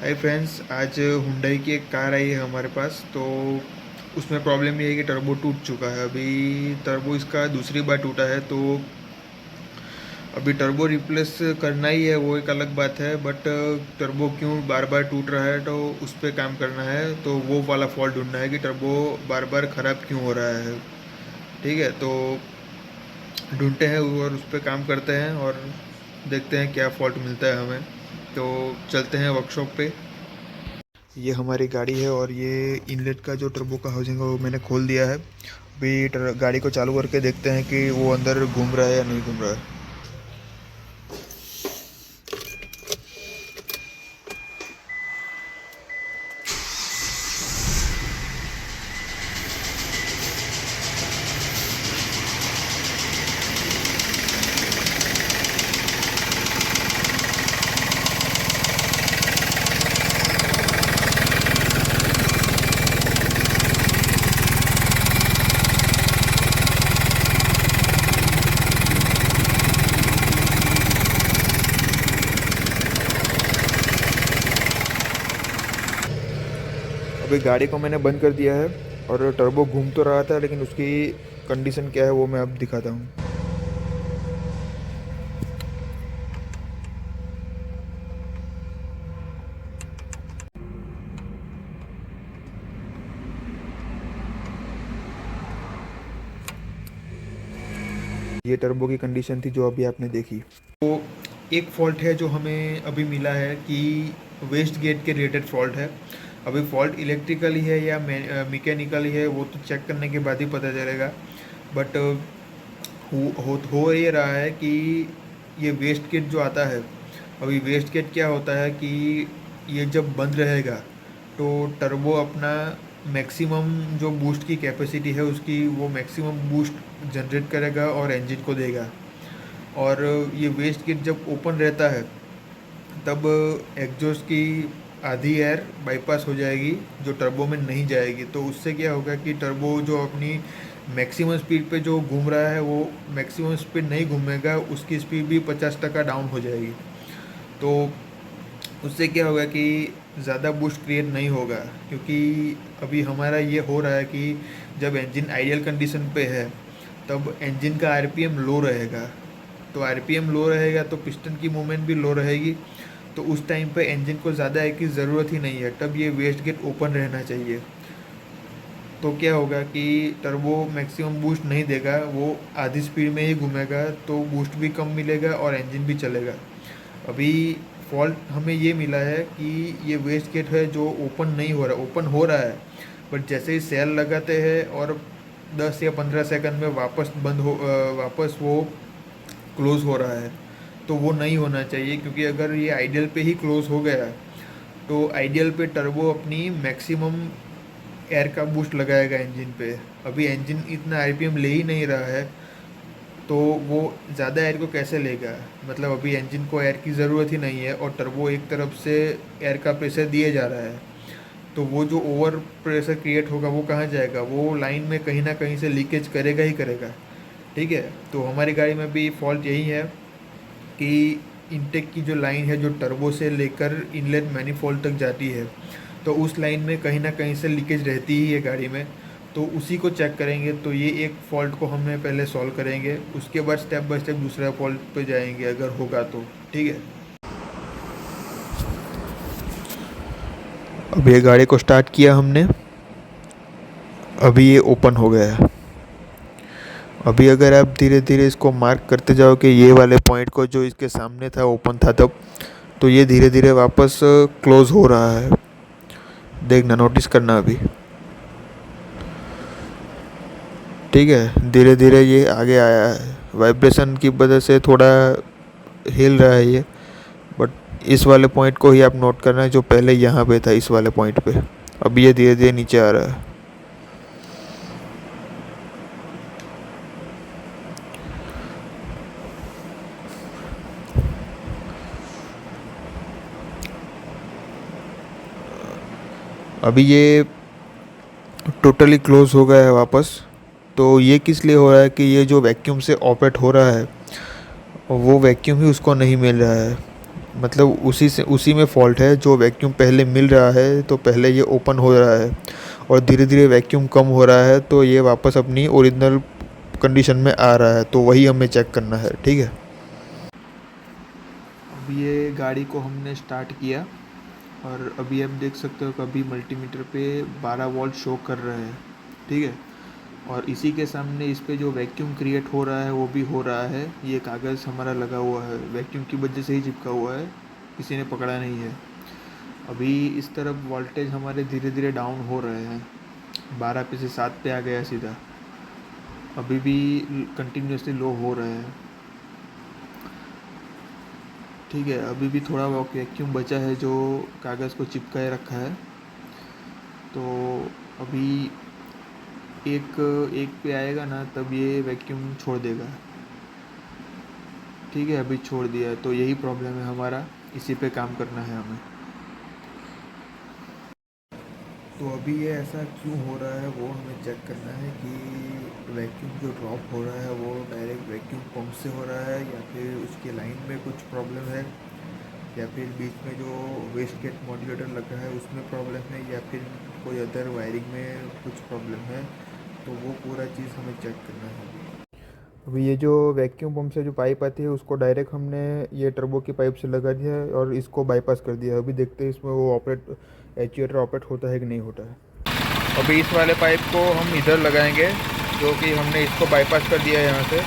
Hi friends, आज Hyundai की एक कार आई है हमारे पास। तो उसमें प्रॉब्लम ये है कि टर्बो टूट चुका है। अभी टर्बो इसका दूसरी बार टूटा है, तो अभी टर्बो रिप्लेस करना ही है, वो एक अलग बात है। बट टर्बो क्यों बार बार टूट रहा है, तो उस पर काम करना है। तो वो वाला फॉल्ट ढूंढना है कि टर्बो बार बार ख़राब क्यों हो रहा है। ठीक है, तो ढूंढते हैं और उस पर काम करते हैं और देखते हैं क्या फ़ॉल्ट मिलता है हमें। तो चलते हैं वर्कशॉप पे। ये हमारी गाड़ी है और ये इनलेट का जो टर्बो का हाउसिंग है वो मैंने खोल दिया है। अभी गाड़ी को चालू करके देखते हैं कि वो अंदर घूम रहा है या नहीं घूम रहा है। अभी गाड़ी को मैंने बंद कर दिया है और टर्बो घूम तो रहा था, लेकिन उसकी कंडीशन क्या है वो मैं अब दिखाता हूँ। ये टर्बो की कंडीशन थी जो अभी आपने देखी। तो एक फॉल्ट है जो हमें अभी मिला है कि वेस्ट गेट के रिलेटेड फॉल्ट है। अभी फॉल्ट इलेक्ट्रिकल ही है या मैकेनिकल ही है, वो तो चेक करने के बाद ही पता चलेगा। बट हो ये रहा है कि ये वेस्ट गेट जो आता है, अभी वेस्ट गेट क्या होता है कि ये जब बंद रहेगा तो टर्बो अपना मैक्सिमम जो बूस्ट की कैपेसिटी है उसकी वो मैक्सिमम बूस्ट जनरेट करेगा और इंजन को देगा। और ये वेस्ट गेट जब ओपन रहता है तब एग्जॉस्ट की आधी एयर बाईपास हो जाएगी जो टर्बो में नहीं जाएगी। तो उससे क्या होगा कि टर्बो जो अपनी मैक्सिमम स्पीड पे जो घूम रहा है वो मैक्सिमम स्पीड नहीं घूमेगा, उसकी स्पीड भी 50% डाउन हो जाएगी। तो उससे क्या होगा कि ज़्यादा बूस्ट क्रिएट नहीं होगा, क्योंकि अभी हमारा ये हो रहा है कि जब इंजन आइडियल कंडीशन पे है तब इंजन का आरपीएम लो रहेगा। तो आरपीएम लो रहेगा तो पिस्टन की मूवमेंट भी लो रहेगी। तो उस टाइम पे इंजन को ज़्यादा एयर की ज़रूरत ही नहीं है, तब ये वेस्ट गेट ओपन रहना चाहिए। तो क्या होगा कि टर्बो मैक्सिमम बूस्ट नहीं देगा, वो आधी स्पीड में ही घूमेगा, तो बूस्ट भी कम मिलेगा और इंजन भी चलेगा। अभी फॉल्ट हमें ये मिला है कि ये वेस्ट गेट है जो ओपन नहीं हो रहा, ओपन हो रहा है बट जैसे ही सेल लगाते हैं और 10 या 15 सेकंड में वापस वो क्लोज़ हो रहा है। तो वो नहीं होना चाहिए, क्योंकि अगर ये आइडियल पे ही क्लोज़ हो गया तो आइडियल पे टर्बो अपनी मैक्सिमम एयर का बूस्ट लगाएगा इंजन पे। अभी इंजन इतना आरपीएम ले ही नहीं रहा है, तो वो ज़्यादा एयर को कैसे लेगा। मतलब अभी इंजन को एयर की ज़रूरत ही नहीं है और टर्बो एक तरफ से एयर का प्रेशर दिए जा रहा है। तो वो जो ओवर प्रेशर क्रिएट होगा वो कहाँ जाएगा, वो लाइन में कहीं ना कहीं से लीकेज करेगा ही करेगा। ठीक है, तो हमारी गाड़ी में भी फॉल्ट यही है कि इनटेक की जो लाइन है जो टर्बो से लेकर इनलेट मैनिफोल्ड तक जाती है, तो उस लाइन में कहीं ना कहीं से लीकेज रहती ही है गाड़ी में। तो उसी को चेक करेंगे। तो ये एक फ़ॉल्ट को हमें पहले सॉल्व करेंगे, उसके बाद स्टेप बाय स्टेप दूसरा फॉल्ट पे जाएंगे अगर होगा तो। ठीक है, अब ये गाड़ी को स्टार्ट किया हमने, अभी ये ओपन हो गया है। अभी अगर आप धीरे धीरे इसको मार्क करते जाओ कि ये वाले पॉइंट को जो इसके सामने था ओपन था तब, तो ये धीरे धीरे वापस क्लोज़ हो रहा है। देखना, नोटिस करना अभी। ठीक है, धीरे धीरे ये आगे आया है। वाइब्रेशन की वजह से थोड़ा हिल रहा है ये, बट इस वाले पॉइंट को ही आप नोट करना है जो पहले यहाँ पे था, इस वाले पॉइंट पे। अभी ये धीरे धीरे नीचे आ रहा है। अभी ये टोटली क्लोज हो गया है वापस। तो ये किस लिए हो रहा है कि ये जो वैक्यूम से ऑपरेट हो रहा है वो वैक्यूम ही उसको नहीं मिल रहा है। मतलब उसी में फॉल्ट है। जो वैक्यूम पहले मिल रहा है तो पहले ये ओपन हो रहा है और धीरे धीरे वैक्यूम कम हो रहा है तो ये वापस अपनी ओरिजिनल कंडीशन में आ रहा है, तो वही हमें चेक करना है। ठीक है, अब ये गाड़ी को हमने स्टार्ट किया और अभी आप देख सकते हो कि अभी मल्टीमीटर पे 12 वोल्ट शो कर रहे हैं। ठीक है, और इसी के सामने इस पे जो वैक्यूम क्रिएट हो रहा है वो भी हो रहा है। ये कागज़ हमारा लगा हुआ है, वैक्यूम की वजह से ही चिपका हुआ है, किसी ने पकड़ा नहीं है। अभी इस तरफ वोल्टेज हमारे धीरे धीरे डाउन हो रहे हैं, 12 पे से 7 पे आ गया सीधा। अभी भी कंटिन्यूसली लो हो रहे हैं। ठीक है, अभी भी थोड़ा वैक्यूम बचा है जो कागज़ को चिपकाए रखा है। तो अभी एक एक पे आएगा ना तब ये वैक्यूम छोड़ देगा। ठीक है, अभी छोड़ दिया है, तो यही प्रॉब्लम है हमारा, इसी पे काम करना है हमें। तो अभी ये ऐसा क्यों हो रहा है वो हमें चेक करना है कि वैक्यूम जो ड्रॉप हो रहा है वो डायरेक्ट वैक्यूम पंप से हो रहा है या फिर उसकी लाइन में कुछ प्रॉब्लम है या फिर बीच में जो वेस्ट गेट मॉड्यूलेटर लगा है उसमें प्रॉब्लम है या फिर कोई अदर वायरिंग में कुछ प्रॉब्लम है। तो वो पूरा चीज़ हमें चेक करना है। अभी ये जो वैक्यूम पंप से जो पाइप आती है उसको डायरेक्ट हमने ये टर्बो की पाइप से लगा दिया है और इसको बाईपास कर दिया है। अभी देखते हैं इसमें वो एक्चुएटर ऑपरेट होता है कि नहीं होता है। अभी इस वाले पाइप को हम इधर लगाएंगे जो कि हमने इसको बाईपास कर दिया है यहाँ से।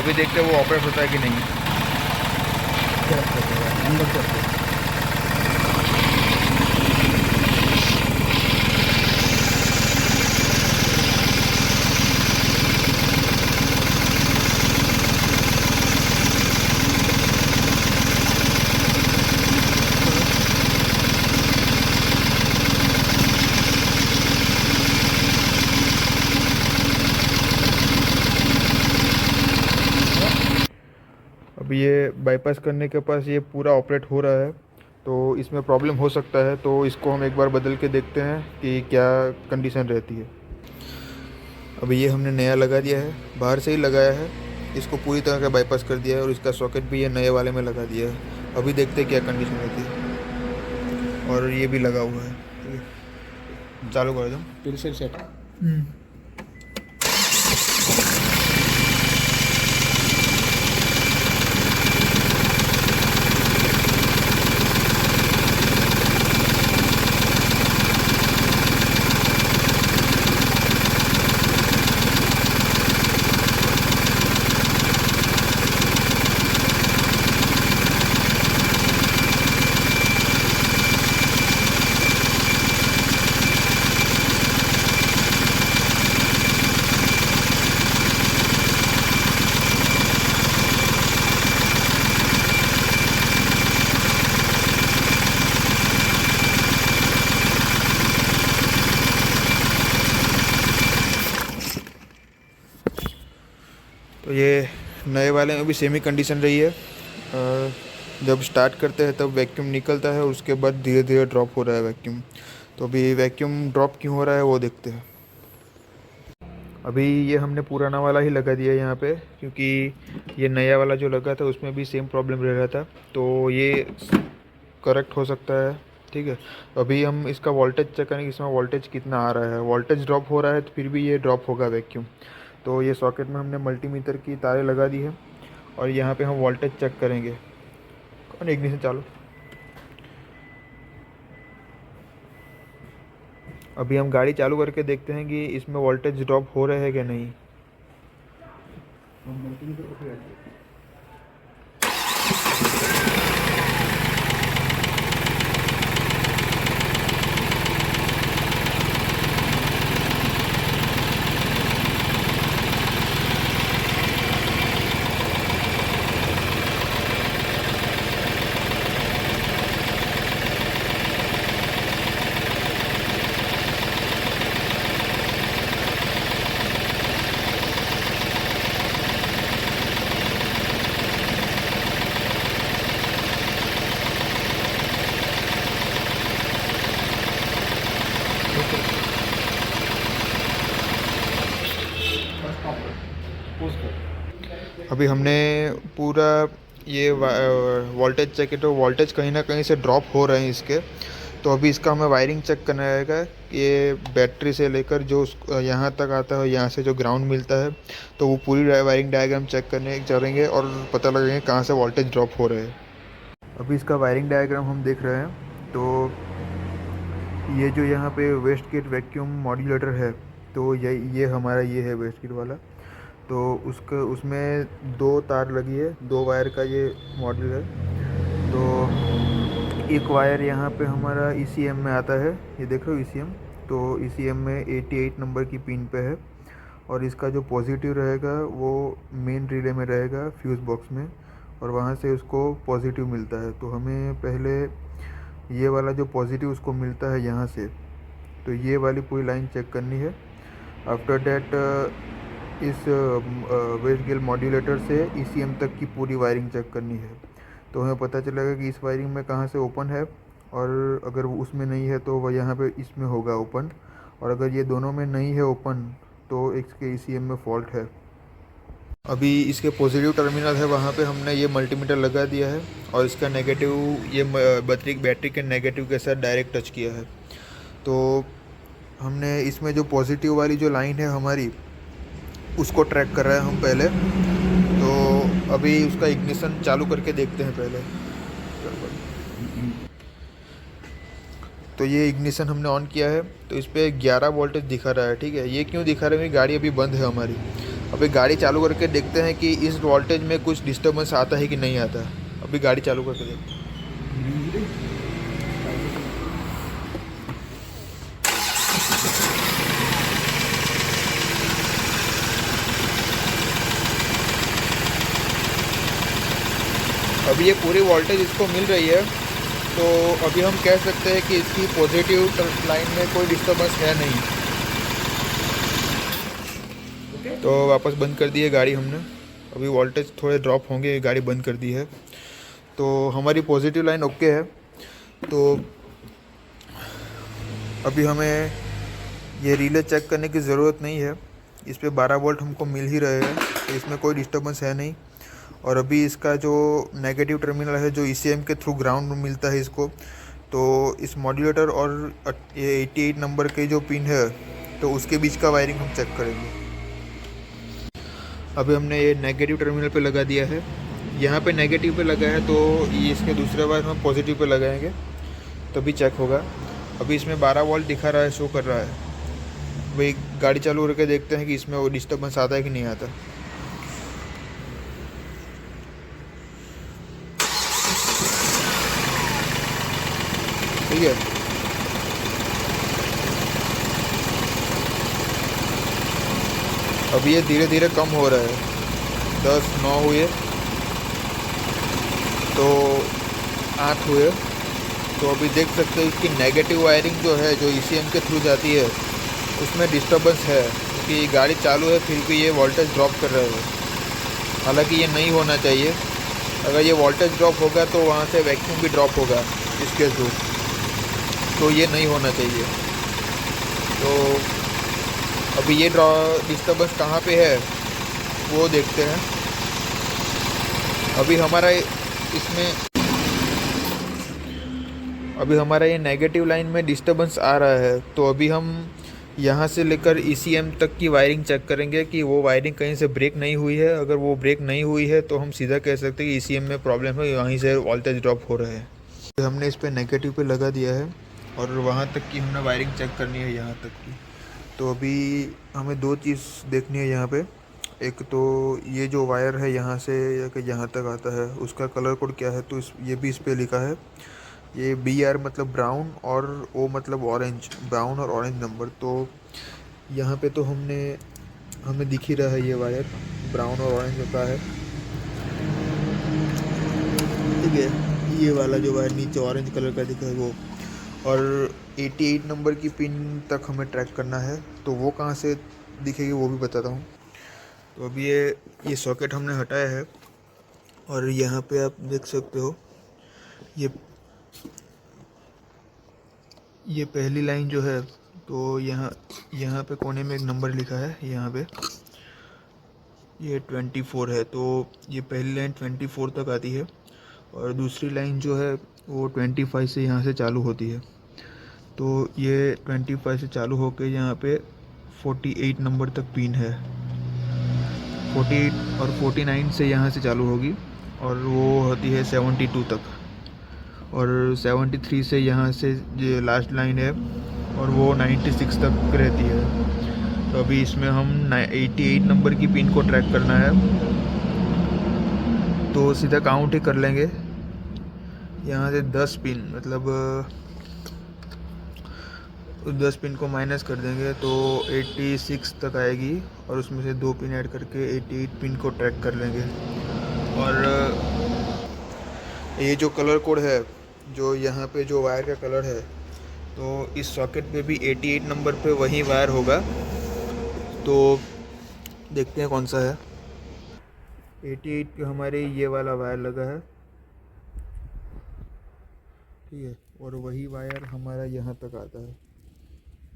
अभी देखते हैं वो ऑपरेट होता है कि नहीं। अंदर करते हैं। अब ये बाईपास करने के पास ये पूरा ऑपरेट हो रहा है, तो इसमें प्रॉब्लम हो सकता है। तो इसको हम एक बार बदल के देखते हैं कि क्या कंडीशन रहती है। अभी ये हमने नया लगा दिया है, बाहर से ही लगाया है, इसको पूरी तरह का बाईपास कर दिया है और इसका सॉकेट भी ये नए वाले में लगा दिया है। अभी देखते हैं क्या कंडीशन रहती है। और ये भी लगा हुआ है। ठीक है, चालू कर दो फिर से सेट। तो ये नए वाले में भी सेम ही कंडीशन रही है। जब स्टार्ट करते हैं तब वैक्यूम निकलता है और उसके बाद धीरे धीरे ड्रॉप हो रहा है वैक्यूम। तो अभी वैक्यूम ड्रॉप क्यों हो रहा है वो देखते हैं। अभी ये हमने पुराना वाला ही लगा दिया यहाँ पे, क्योंकि ये नया वाला जो लगा था उसमें भी सेम प्रॉब्लम रह रहा था, तो ये करेक्ट हो सकता है। ठीक है, अभी हम इसका वोल्टेज चेक करेंगे, इसमें वोल्टेज कितना आ रहा है। वोल्टेज ड्रॉप हो रहा है तो फिर भी ये ड्रॉप होगा वैक्यूम। तो ये सॉकेट में हमने मल्टीमीटर की तारें लगा दी है और यहाँ पे हम वोल्टेज चेक करेंगे। कौन इग्निशन चालू। अभी हम गाड़ी चालू करके देखते हैं कि इसमें वोल्टेज ड्रॉप हो रहे हैं कि नहीं। अभी हमने पूरा ये वोल्टेज चेक है तो वोल्टेज कहीं ना कहीं से ड्रॉप हो रहे हैं इसके। तो अभी इसका हमें वायरिंग चेक करना रहेगा। ये बैटरी से लेकर जो यहाँ तक आता है, यहाँ से जो ग्राउंड मिलता है, तो वो पूरी वायरिंग डायग्राम चेक करने चलेंगे और पता लगेंगे कहाँ से वोल्टेज ड्रॉप हो रहे हैं। अभी इसका वायरिंग डायग्राम हम देख रहे हैं। तो ये जो यहाँ पे वेस्ट गेट वैक्यूम मॉड्यूलेटर है, तो ये हमारा ये है वेस्ट गेट वाला। तो उसमें 2 तार लगी है, 2 वायर का ये मॉड्यूल है। तो एक वायर यहाँ पे हमारा ECM में आता है, ये देख रहे हो ECM। तो ECM में 88 नंबर की पिन पे है, और इसका जो पॉजिटिव रहेगा वो मेन रिले में रहेगा फ्यूज़ बॉक्स में, और वहाँ से उसको पॉजिटिव मिलता है। तो हमें पहले ये वाला जो पॉजिटिव उसको मिलता है यहाँ से, तो ये वाली पूरी लाइन चेक करनी है। आफ्टर डैट इस वेस्ट गेट मॉड्यूलेटर से ECM तक की पूरी वायरिंग चेक करनी है। तो हमें पता चलेगा कि इस वायरिंग में कहाँ से ओपन है, और अगर वो उसमें नहीं है तो वह यहाँ पे इसमें होगा ओपन, और अगर ये दोनों में नहीं है ओपन तो इसके ECM में फॉल्ट है। अभी इसके पॉजिटिव टर्मिनल है, वहाँ पे हमने ये मल्टीमीटर लगा दिया है, और इसका नेगेटिव ये बैटरी के नेगेटिव के साथ डायरेक्ट टच किया है। तो हमने इसमें जो पॉजिटिव वाली जो लाइन है हमारी, उसको ट्रैक कर रहे हैं हम पहले। तो अभी उसका इग्निशन चालू करके देखते हैं पहले। तो ये इग्निशन हमने ऑन किया है, तो इस पर 11 वोल्टेज दिखा रहा है। ठीक है, ये क्यों दिखा रहा है? गाड़ी अभी बंद है हमारी। अभी गाड़ी चालू करके देखते हैं कि इस वोल्टेज में कुछ डिस्टर्बेंस आता है कि नहीं आता। अभी गाड़ी चालू करके देखते हैं। अभी ये पूरी वोल्टेज इसको मिल रही है, तो अभी हम कह सकते हैं कि इसकी पॉजिटिव लाइन में कोई डिस्टर्बेंस है नहीं। तो वापस बंद कर दी है गाड़ी हमने। अभी वोल्टेज थोड़े ड्रॉप होंगे, गाड़ी बंद कर दी है। तो हमारी पॉजिटिव लाइन ओके है। तो अभी हमें ये रिले चेक करने की ज़रूरत नहीं है, इस पे 12 वोल्ट हमको मिल ही रहे हैं, तो इसमें कोई डिस्टर्बेंस है नहीं। और अभी इसका जो नेगेटिव टर्मिनल है, जो ECM के थ्रू ग्राउंड में मिलता है इसको, तो इस मॉड्यूलेटर और ये 88 नंबर के जो पिन है, तो उसके बीच का वायरिंग हम चेक करेंगे। अभी हमने ये नेगेटिव टर्मिनल पे लगा दिया है, यहाँ पे नेगेटिव पे लगा है, तो ये इसके दूसरे वायर हम पॉजिटिव पे लगाएंगे तभी चेक होगा। अभी इसमें 12 वोल्ट दिखा रहा है, शो कर रहा है। वही गाड़ी चालू करके देखते हैं कि इसमें वो डिस्टर्बेंस आता है कि नहीं आता। ठीक है, अभी ये धीरे धीरे कम हो रहा है। 10 9 हुए, तो 8 हुए। तो अभी देख सकते हो इसकी नेगेटिव वायरिंग जो है, जो ECM के थ्रू जाती है, उसमें डिस्टर्बेंस है, क्योंकि गाड़ी चालू है फिर भी ये वोल्टेज ड्रॉप कर रहे हो। हालांकि ये नहीं होना चाहिए। अगर ये वोल्टेज ड्रॉप होगा तो वहाँ से वैक्यूम भी ड्रॉप होगा इसके थ्रू, तो ये नहीं होना चाहिए। तो अभी ये डिस्टर्बेंस कहाँ पे है वो देखते हैं। अभी हमारा ये नेगेटिव लाइन में डिस्टर्बेंस आ रहा है, तो अभी हम यहाँ से लेकर ECM तक की वायरिंग चेक करेंगे कि वो वायरिंग कहीं से ब्रेक नहीं हुई है। अगर वो ब्रेक नहीं हुई है तो हम सीधा कह सकते हैं कि ECM में प्रॉब्लम है, वहीं से वोल्टेज ड्रॉप हो रहा है। तो हमने इस पर नेगेटिव पे लगा दिया है, और वहाँ तक की हमने वायरिंग चेक करनी है, यहाँ तक की। तो अभी हमें 2 चीज़ देखनी है यहाँ पे। एक तो ये जो वायर है यहाँ से यहाँ तक आता है, उसका कलर कोड क्या है, तो ये भी इस पर लिखा है। ये BR मतलब ब्राउन, और O मतलब ऑरेंज, ब्राउन और ऑरेंज नंबर। तो यहाँ पे तो हमें दिख ही रहा है ये वायर ब्राउन और ऑरेंज का है। ठीक है, ये वाला जो वायर नीचे ऑरेंज कलर का दिखा है वो। और 88 नंबर की पिन तक हमें ट्रैक करना है, तो वो कहाँ से दिखेगी वो भी बताता हूँ। तो अभी ये सॉकेट हमने हटाया है, और यहाँ पे आप देख सकते हो ये पहली लाइन जो है, तो यहाँ पे कोने में एक नंबर लिखा है यहाँ पे। ये 24 है, तो ये पहली लाइन 24 तक आती है और दूसरी लाइन जो है वो 25 से यहाँ से चालू होती है। तो ये 25 से चालू होकर यहाँ पे 48 नंबर तक पिन है। 48 और 49 से यहाँ से चालू होगी और वो होती है 72 तक, और 73 से यहाँ से जो लास्ट लाइन है और वो 96 तक रहती है। तो अभी इसमें हम 88 नंबर की पिन को ट्रैक करना है, तो सीधा काउंट ही कर लेंगे। यहाँ से 10 पिन, मतलब 10 पिन को माइनस कर देंगे तो 86 तक आएगी, और उसमें से 2 पिन ऐड करके 88 पिन को ट्रैक कर लेंगे। और ये जो कलर कोड है, जो यहाँ पे जो वायर का कलर है, तो इस सॉकेट पे भी 88 नंबर पे वही वायर होगा। तो देखते हैं कौन सा है। 88 पे हमारे ये वाला वायर लगा है, ठीक है, और वही वायर हमारा यहाँ तक आता है,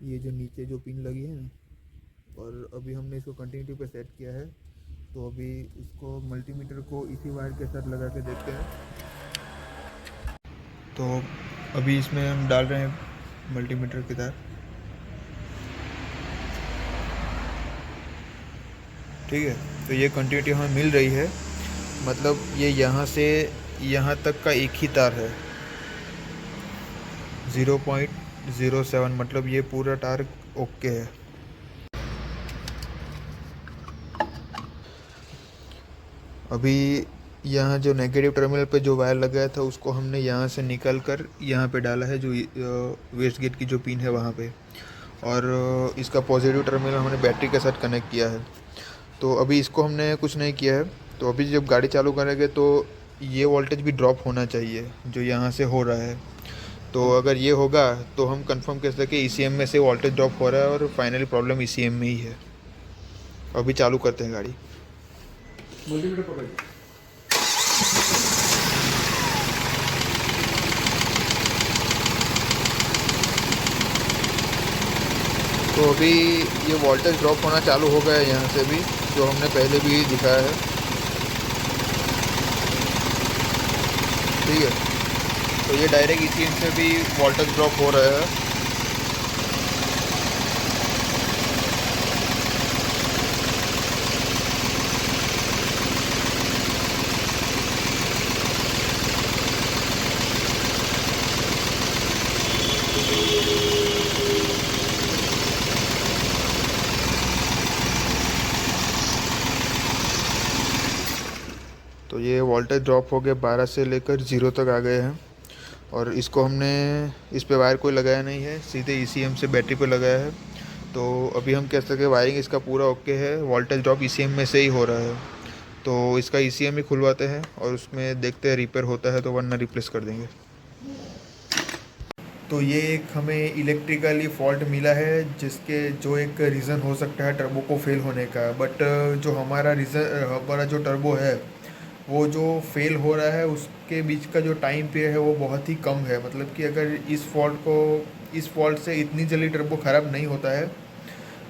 ये जो नीचे जो पिन लगी है ना। और अभी हमने इसको कंटिन्यूटी पे सेट किया है, तो अभी इसको मल्टीमीटर को इसी वायर के साथ लगा के देखते हैं। तो अभी इसमें हम डाल रहे हैं मल्टीमीटर की तार, ठीक है। तो ये कंटिन्यूटी हमें मिल रही है, मतलब ये यहाँ से यहाँ तक का एक ही तार है, 0.07, मतलब ये पूरा तार ओके है। अभी यहाँ जो नेगेटिव टर्मिनल पे जो वायर लगाया था उसको हमने यहाँ से निकाल कर यहाँ पे डाला है, जो वेस्ट गेट की जो पिन है वहाँ पे, और इसका पॉजिटिव टर्मिनल हमने बैटरी के साथ कनेक्ट किया है। तो अभी इसको हमने कुछ नहीं किया है, तो अभी जब गाड़ी चालू करेंगे तो ये वोल्टेज भी ड्रॉप होना चाहिए जो यहाँ से हो रहा है। तो अगर ये होगा तो हम कंफर्म कर सके ECM में से वोल्टेज ड्रॉप हो रहा है और फाइनली प्रॉब्लम ECM में ही है। अभी चालू करते हैं गाड़ी। तो अभी ये वोल्टेज ड्रॉप होना चालू हो गया है यहाँ से भी, जो हमने पहले भी दिखाया है, ठीक है। तो ये डायरेक्ट ECM से भी वोल्टेज ड्रॉप हो रहा है। तो ये वोल्टेज ड्रॉप हो गए, 12 से लेकर 0 तक आ गए हैं। और इसको हमने इस पे वायर कोई लगाया नहीं है, सीधे ECM से बैटरी पे लगाया है। तो अभी हम कह सकते हैं वायरिंग इसका पूरा ओके है, वोल्टेज ड्रॉप ECM में से ही हो रहा है। तो इसका ECM ही खुलवाते हैं और उसमें देखते हैं रिपेयर होता है तो, वरना रिप्लेस कर देंगे। तो ये एक हमें इलेक्ट्रिकली फॉल्ट मिला है, जिसके जो एक रीज़न हो सकता है टर्बो को फेल होने का, बट जो हमारा जो टर्बो है वो जो फेल हो रहा है उसके बीच का जो टाइम पीरियड है वो बहुत ही कम है। मतलब कि अगर इस फॉल्ट से इतनी जल्दी टर्बो ख़राब नहीं होता है,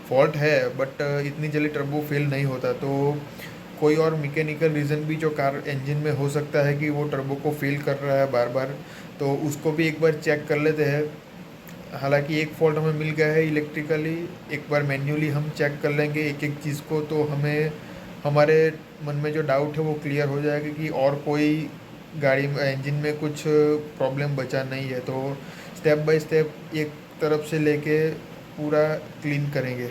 फॉल्ट है बट इतनी जल्दी टर्बो फेल नहीं होता। तो कोई और मैकेनिकल रीज़न भी जो कार इंजन में हो सकता है कि वो टर्बो को फेल कर रहा है बार बार, तो उसको भी एक बार चेक कर लेते हैं। हालांकि एक फ़ॉल्ट हमें मिल गया है इलेक्ट्रिकली, एक बार मैन्युअली हम चेक कर लेंगे एक एक चीज़ को, तो हमें हमारे मन में जो डाउट है वो क्लियर हो जाएगा कि और कोई गाड़ी इंजन में कुछ प्रॉब्लम बचा नहीं है। तो स्टेप बाय स्टेप एक तरफ से लेके पूरा क्लीन करेंगे।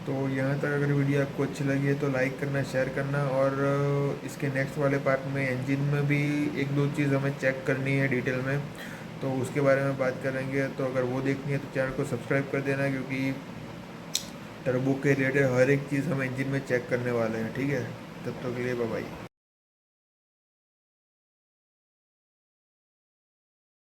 तो यहाँ तक अगर वीडियो आपको अच्छी लगी है तो लाइक करना, शेयर करना, और इसके नेक्स्ट वाले पार्ट में इंजन में भी एक दो चीज़ हमें चेक करनी है डिटेल में, तो उसके बारे में बात करेंगे। तो अगर वो देखनी है तो चैनल को सब्सक्राइब कर देना, क्योंकि टर्बो के रिलेटेड हर एक चीज़ हम इंजन में चेक करने वाले हैं, ठीक है। तब तक के लिए बाय बाय।